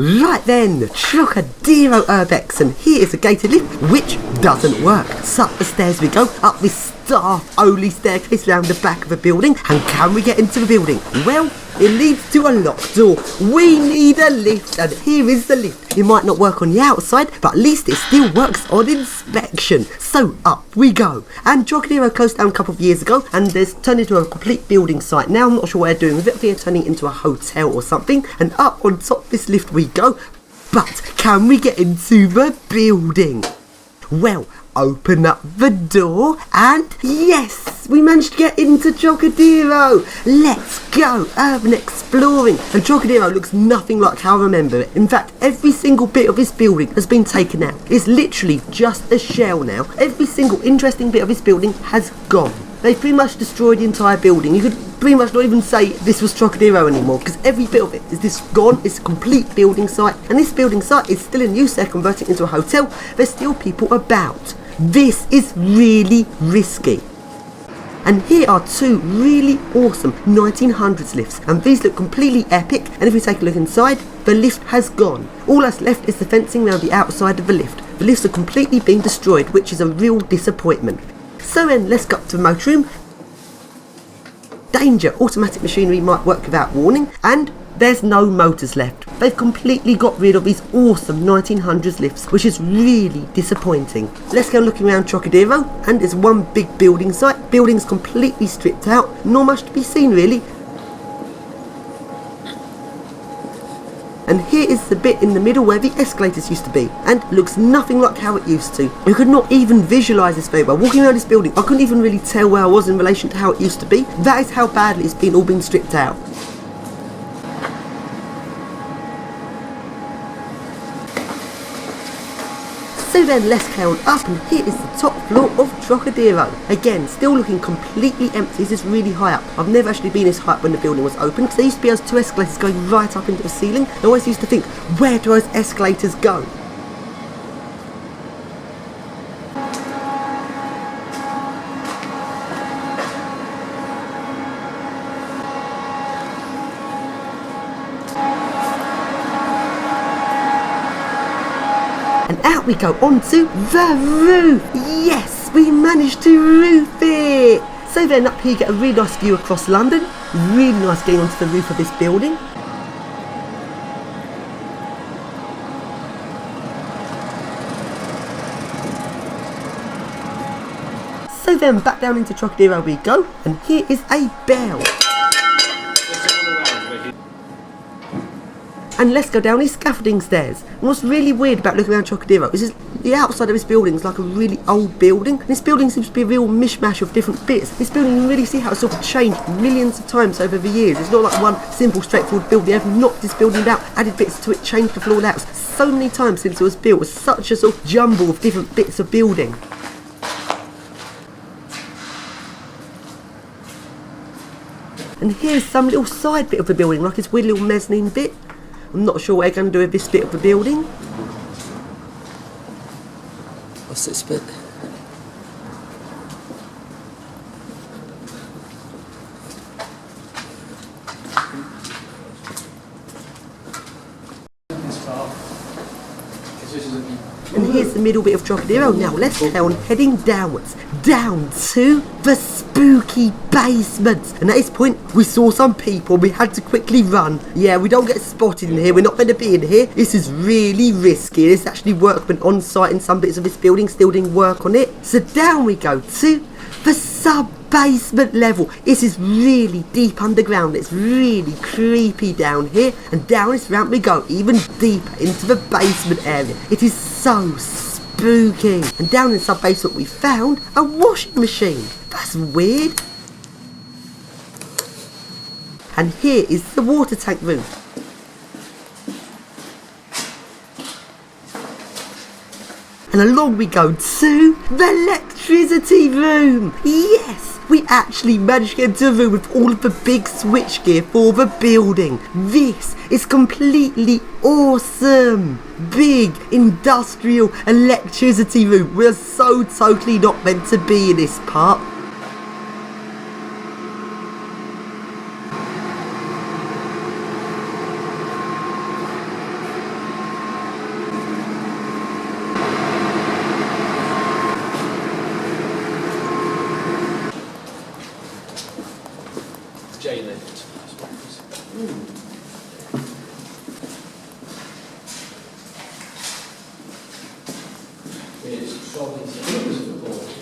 Right then, Trocadero URBEX, and here is a gated lift which doesn't work. So up the stairs we go, up this staff-only staircase round the back of a building, and can we get into the building? Well, it leads to a locked door. We need a lift, and here is the lift. It might not work on the outside, but at least it still works on inspection. So up we go. And Trocadero closed down a couple of years ago, and there's turned into a complete building site. Now I'm not sure what they're doing with it. They're turning it into a hotel or something. And up on top of this lift we go. But can we get into the building? Well, open up the door, and yes, we managed to get into Trocadero. Let's go urban exploring. And Trocadero looks nothing like how I remember it. In fact, every single bit of this building has been taken out. It's literally just a shell now. Every single interesting bit of this building has gone. They pretty much destroyed the entire building. You could pretty much not even say this was Trocadero anymore, because every bit of it is just gone. It's a complete building site, and this building site is still in use. They're converting it into a hotel. There's still people about. This is really risky. And here are two really awesome 1900s lifts, and these look completely epic. And if we take a look inside, the lift has gone. All that's left is the fencing around the outside of the lift. The lifts are completely being destroyed, which is a real disappointment. So then, let's go up to the motor room. Danger, automatic machinery might work without warning, and there's no motors left. They've completely got rid of these awesome 1900s lifts, which is really disappointing. Let's go looking around Trocadero, and there's one big building site. Buildings completely stripped out, not much to be seen really. And here is the bit in the middle where the escalators used to be, and looks nothing like how it used to. You could not even visualise this very well. Walking around this building, I couldn't even really tell where I was in relation to how it used to be. That is how badly it's all been stripped out. So then, let's carry on up, and here is the top floor of Trocadero. Again, still looking completely empty. This is really high up. I've never actually been this high up when the building was open, because there used to be those two escalators going right up into the ceiling. I always used to think, where do those escalators go? And out we go onto the roof. Yes, we managed to roof it. So then up here you get a really nice view across London. Really nice getting onto the roof of this building. So then back down into Trocadero we go, and here is a bell. And let's go down these scaffolding stairs. And what's really weird about looking around Trocadero is the outside of this building is like a really old building. And this building seems to be a real mishmash of different bits. This building, you can really see how it's sort of changed millions of times over the years. It's not like one simple, straightforward building. They've knocked this building down, added bits to it, changed the floor layouts so many times since it was built. It's such a sort of jumble of different bits of building. And here's some little side bit of the building, like this weird little mezzanine bit. I'm not sure what they're going to do with this bit of the building. What's this bit? And here's the middle bit of Trocadero. Now let's carry on heading downwards, down to the spooky basement. And at this point, we saw some people. We had to quickly run. Yeah, we don't get spotted in here. We're not going to be in here. This is really risky. There's actually workmen on site in some bits of this building, still doing work on it. So down we go to the sub-basement level. This is really deep underground. It's really creepy down here. And down this ramp we go, even deeper into the basement area. It is so spooky. And down in the sub-basement we found a washing machine. That's weird. And here is the water tank room. And along we go to the electricity room. Yes, we actually managed to get into a room with all of the big switchgear for the building. This is completely awesome. Big industrial electricity room. We're so totally not meant to be in this part. told me it was a football.